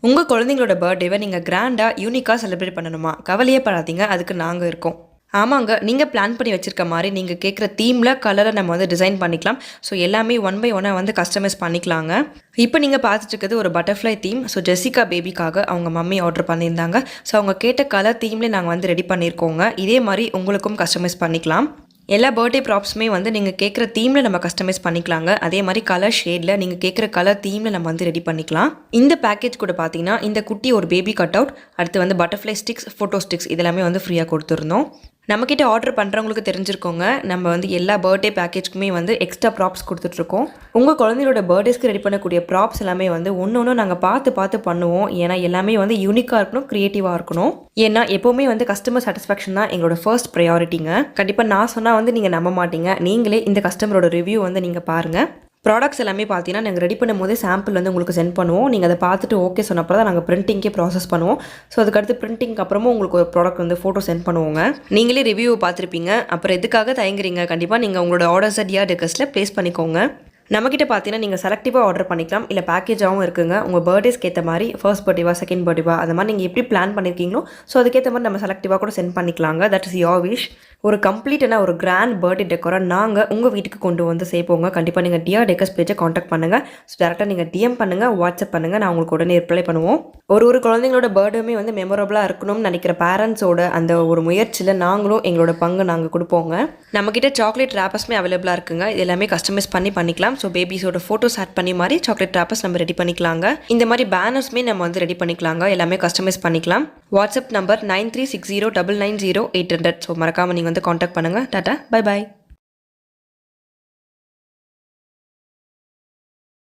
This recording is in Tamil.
உங்கள் குழந்தைங்களோட பர்த்டேவை நீங்கள் கிராண்டாக யூனிக்காக செலிப்ரேட் பண்ணணுமா? கவலையே படாதீங்க, அதுக்கு நாங்கள் இருக்கோம். ஆமாங்க, நீங்கள் பிளான் பண்ணி வச்சுருக்க மாதிரி நீங்கள் கேட்குற தீமில் கலரை நம்ம வந்து டிசைன் பண்ணிக்கலாம். ஸோ எல்லாமே ஒன் பை ஒன்னாக வந்து கஸ்டமைஸ் பண்ணிக்கலாங்க. இப்போ நீங்கள் பார்த்துட்டு இருக்கிறது ஒரு பட்டர்ஃப்ளை தீம். ஸோ ஜெசிகா பேபிக்காக அவங்க மம்மி ஆர்டர் பண்ணியிருந்தாங்க. ஸோ அவங்க கேட்ட கலர் தீம்லேயே நாங்கள் வந்து ரெடி பண்ணியிருக்கோங்க. இதே மாதிரி உங்களுக்கும் கஸ்டமைஸ் பண்ணிக்கலாம். எல்லா பர்த்டே ப்ராப்ஸுமே வந்து நீங்கள் கேட்குற தீமில் நம்ம கஸ்டமைஸ் பண்ணிக்கலாங்க. அதே மாதிரி கலர் ஷேடில் நீங்கள் கேட்குற கலர் தீமில் நம்ம வந்து ரெடி பண்ணிக்கலாம். இந்த பேக்கேஜ் கூட பார்த்தீங்கன்னா இந்த குட்டி ஒரு பேபி கட் அவுட், அடுத்து வந்து பட்டர்ஃப்ளை ஸ்டிக்ஸ், ஃபோட்டோ ஸ்டிக்ஸ் இதெல்லாமே வந்து ஃப்ரீயாக கொடுத்துருந்தோம். நம்மக்கிட்ட ஆர்டர் பண்ணுறவங்களுக்கு தெரிஞ்சிருக்கோங்க, நம்ம வந்து எல்லா பர்த்டே பேக்கேஜ்க்குமே வந்து எக்ஸ்ட்ரா ப்ராப்ஸ் கொடுத்துட்ருக்கோம். உங்கள் குழந்தையோட பர்த்டேஸ்க்கு ரெடி பண்ணக்கூடிய ப்ராப்ஸ் எல்லாமே வந்து ஒன்று நாங்கள் பார்த்து பண்ணுவோம். ஏன்னா எல்லாமே வந்து யூனிக்காக இருக்கணும், க்ரியேட்டிவாக இருக்கணும். ஏன்னா எப்போவுமே வந்து கஸ்டமர் சாட்டிஸ்ஃபேக்ஷன் தான் எங்களோட ஃபர்ஸ்ட் ப்ரையாரிட்டிங்க. கண்டிப்பாக நான் சொன்னால் வந்து நீங்கள் நம்ப மாட்டீங்க. நீங்களே இந்த கஸ்டமரோட ரிவ்யூ வந்து நீங்கள் பாருங்கள். ப்ராடக்ட்ஸ் எல்லாமே பார்த்தீங்கன்னா நாங்கள் ரெடி பண்ணும் போதே சாம்பிள் வந்து உங்களுக்கு சென்ட் பண்ணுவோம். நீங்கள் அதை பார்த்துட்டு ஓகே சொன்னப்போ தான் நாங்கள் பிரிண்டிங்கே ப்ராசஸ் பண்ணுவோம். ஸோ அதுக்கடுத்து பிரிண்டிங்க்கு அப்புறமும் உங்களுக்கு ஒரு ப்ராடக்ட் வந்து ஃபோட்டோ சென்ட் பண்ணுவோங்க. நீங்களே ரிவ்யூ பார்த்துருப்பீங்க. அப்புறம் எதுக்காக தயங்குறீங்க? கண்டிப்பாக நீங்கள் உங்களோட ஆர்டர்ஸை டிஆர் டெக்கர்ஸில் ப்ளேஸ் பண்ணிக்கோங்க. நம்மக்கிட்ட பார்த்தீங்கன்னா நீங்கள் செலக்டிவாக ஆர்டர் பண்ணிக்கலாம், இல்லை பேக்கேஜாகவும் இருக்குங்க. உங்கள் பர்த்டேஸ்க்கு ஏற்ற மாதிரி ஃபர்ஸ்ட் பர்த்டேவா, செகண்ட் பர்த்டேவா, அந்த மாதிரி நீங்கள் எப்படி பிளான் பண்ணியிருக்கீங்களோ ஸோ அதுக்கேற்ற மாதிரி நம்ம செலக்டிவாக கூட சென்ட் பண்ணிக்கலாங்க. That is your wish. ஒரு கம்ப்ளீட்டான ஒரு கிராண்ட் பர்த்டே டெக்கோரை நாங்கள் உங்கள் வீட்டுக்கு கொண்டு வந்து சேர்ப்போங்க. கண்டிப்பாக நீங்கள் டிஆர் டெக்கர்ஸ் பேஜை காண்டாக்ட் பண்ணுங்கள். ஸோ டேரெக்டாக நீங்கள் டிஎம் பண்ணுங்கள், வாட்ஸ்அப் பண்ணுங்கள், நான் உங்களுக்கு உடனே ரிப்ளை பண்ணுவோம். ஒரு குழந்தைங்களோட பர்த்டேமே வந்து மெமரபுளாக இருக்கணும்னு நினைக்கிற பேரண்ட்ஸோட அந்த ஒரு முயற்சியில் நாங்களும் எங்களோட பங்கு நாங்கள் கொடுப்போங்க. நம்மக்கிட்ட சாக்லேட் ரேப்பர்ஸுமே அவைலபிளாக இருக்குங்க. இது எல்லாமே கஸ்டமைஸ் பண்ணிக்கலாம். ஸோ பேபிஸோட ஃபோட்டோஸ் ஆட் பண்ணி மாதிரி சாக்லேட் ரேப்பர்ஸ் நம்ம ரெடி பண்ணிக்கலாங்க. இந்த மாதிரி பேனர்ஸுமே நம்ம வந்து ரெடி பண்ணிக்கலாங்க. எல்லாமே கஸ்டமைஸ் பண்ணிக்கலாம். WhatsApp number 9360990800. ஸோ மறக்காமல் நீங்கள் வந்து காண்டாக்ட் பண்ணுங்கள். Tata, bye bye.